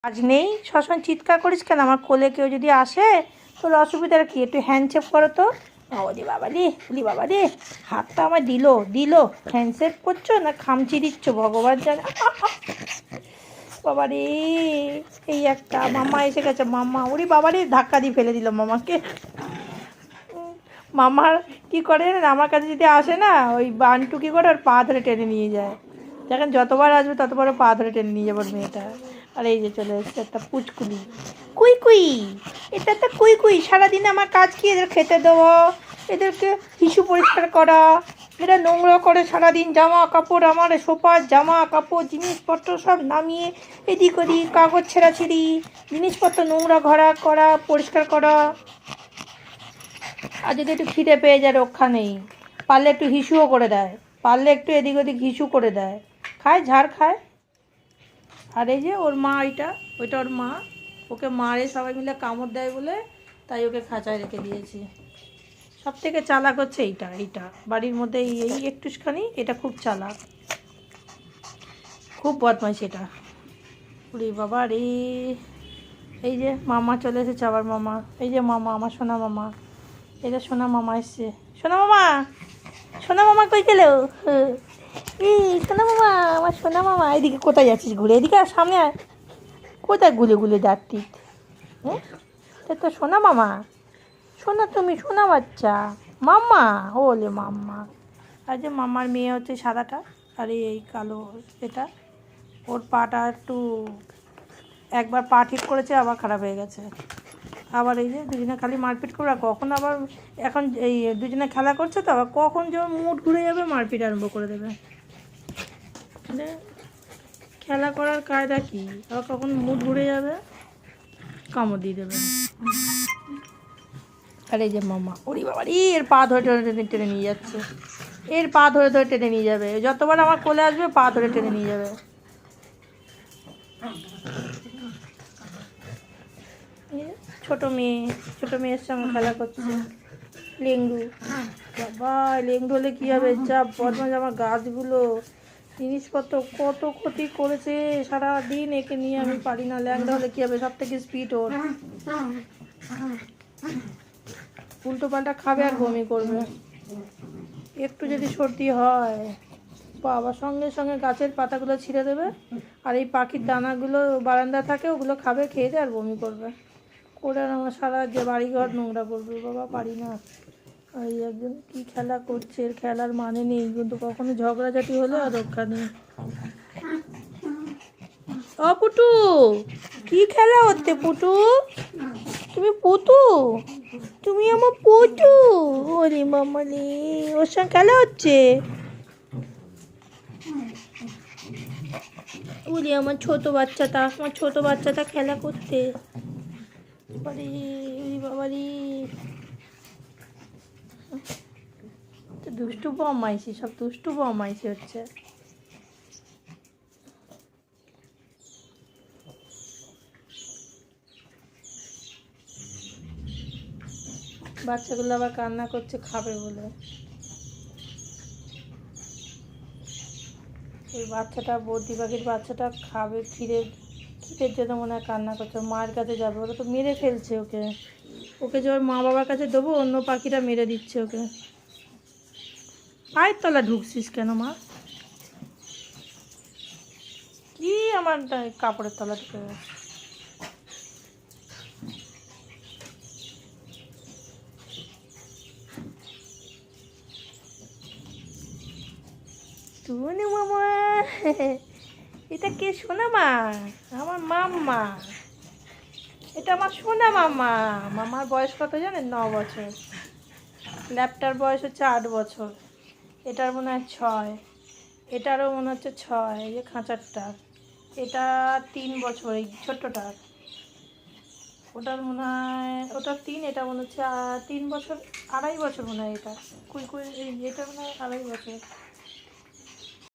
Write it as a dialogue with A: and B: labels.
A: আজ নেই, সবসময় চিৎকার করিস কেন? আমার কোলে কেউ যদি আসে তোর অসুবিধাটা কি? একটু হ্যান্ডশেক করো তো। ওরে বাবা রে, বলি বাবা রে, হাতটা আমার দিল হ্যান্ডশেক করছো না খামচি দিচ্ছ ভগবান জানে। বাবা রে, এই একটা মামা এসে গেছে। মামা, ওরে বাবা রে, ধাক্কা দিয়ে ফেলে দিল মামাকে। মামার কী করে না, আমার কাছে যদি আসে না, ওই বান্টু কী করে ওর পা ধরে টেনে নিয়ে যায়। দেখেন যতবার আসবে ততবার পা ধরে টেনে নিয়ে যাবার মেয়েটা। আর এই যে চলে এসছে একটা পুচকুলি, কুই কুই। এটা একটা কুই কুই। সারাদিন আমার কাজ কি? এদের খেতে দেওয়া, এদেরকে হিসু পরিষ্কার করা, এরা নোংরা করে সারাদিন। জামা কাপড়, আমার সোফার জামা কাপড় জিনিসপত্র সব নামিয়ে এদিক ওদিক, কাগজ ছেঁড়াছিড়ি, জিনিসপত্র নোংরা ঘরা করা, পরিষ্কার করা। আর যদি একটু খিদে পেয়ে যায় রক্ষা নেই, পারলে একটু হিসুও করে দেয়, পারলে একটু এদিক ওদিক হিসু করে দেয়, খায় ঝাড় খায়। আর এই যে ওর মা, ওইটা ওর মা। ওকে মারে সবাই মিলে কামড় দেয় বলে তাই ওকে খাঁচায় রেখে দিয়েছি। সব থেকে চালাক হচ্ছে এইটা বাড়ির মধ্যে এই একটুখানি, এটা খুব চালাক, খুব বদমাইশ এটা। উরি বাবা রে। এই যে মামা চলে এসেছে আবার। মামা, এই যে মামা, আমার সোনা মামা। এই যে সোনা মামা এসছে। সোনা মামা, সোনা মামা কই গেল? এই সোনা মামা, আমার সোনা মামা। এদিকে কোথায় যাচ্ছিস? ঘুরে এদিকে আর সামনে আয়। কোথায় গুলে যাচ্ছিস? হ্যাঁ, তো সোনা মামা, সোনা তুমি, সোনা বাচ্চা মাম্মা। ওলে মাম্মা। আর যে মামার মেয়ে হচ্ছে সাদাটা, আর এই কালো এটা। ওর পাটা একটু, একবার পা ঠিক করেছে আবার খারাপ হয়ে গেছে। আবার এই যে দুজনে খালি মারপিট করে, আর কখন আবার, এখন এই দুজনে খেলা করছে তো, আবার কখন যে মুড ঘুরে যাবে মারপিট আরম্ভ করে দেবে। খেলা করার কায়দা কি, আবার কখন মুড ঘুরে যাবে কামড় দিয়ে দেবে। আর এই যে মামা, ওরে বাবা রে, এর পা ধরে টেনে টেনে নিয়ে যাচ্ছে। এর পা ধরে টেনে নিয়ে যাবে, যতবার আমার কোলে আসবে পা ধরে টেনে নিয়ে যাবে। ছোট মেয়ের সঙ্গে খেলা করছে লেংড়ু। বাবা, লেংড়ু হলে কী হবে? যা বদমাশ আমার গাছগুলো, জিনিসপত্র কত ক্ষতি করেছে সারাদিন। একে নিয়ে আমি পারি না। ল্যাংড়া হলে কী হবে? সব থেকে স্পিড ওর। উল্টো পাল্টা খাবে আর বমি করবে। একটু যদি সর্দি হয় বাবা, সঙ্গে সঙ্গে গাছের পাতাগুলো ছিঁড়ে দেবে, আর এই পাখির দানাগুলো বারান্দা থাকে ওগুলো খাবে, খেয়ে দেয় আর বমি করবে করে। আর আমার সারা যে বাড়িঘর নোংরা করবে। বাবা, পারি না। এই একজন কী খেলা করছে, এর খেলার মানে নেই, কিন্তু কখনো ঝগড়াঝাটি হলে আর রক্ষা নেই। ও পুটু, কি খেলা হচ্ছে পুটু? তুমি পুটু, তুমি আমার পুটু। ওরে মামালি, ওর সঙ্গে খেলা হচ্ছে। ওরে আমার ছোট বাচ্চাটা খেলা করতে। বাবারে, বাবারে, দুষ্টু বদমাইশি, সব দুষ্টু বদমাইশি হচ্ছে। বাচ্চাগুলো আবার কান্না করছে খাবে বলে। এই বাচ্চাটা, বদ্রি পাখির বাচ্চাটা খাবে, খিদের জন্য মনে হয় কান্না করছে। মায়ের কাছে যাবে, ওরা তো মেরে ফেলছে ওকে যে ওর মা বাবার কাছে দেবো, অন্য পাখিরা মেরে দিচ্ছে ওকে। পায়ের তলা ঢুকছিস কেন মা? কি আমার কাপড়ের তলা ঢুকে গেছে? টুনি মামা, এটা কে? সোনা মা, আমার মাম্মা। এটা আমার সোনা মামা। মামার বয়স কত জানেন? 9 বছর। ল্যাপটার বয়স হচ্ছে 8 বছর। এটার মনে হয় 6। এটারও মনে হচ্ছে 6। এই যে খাঁচারটা, এটা 3 বছর। এই ছোট্টটার, ওটার মনে হয়, ওটার 3, এটা মনে হচ্ছে 3 বছর, 2.5 বছর মনে হয়। এটা এটা মনে হয় 2.5 বছর।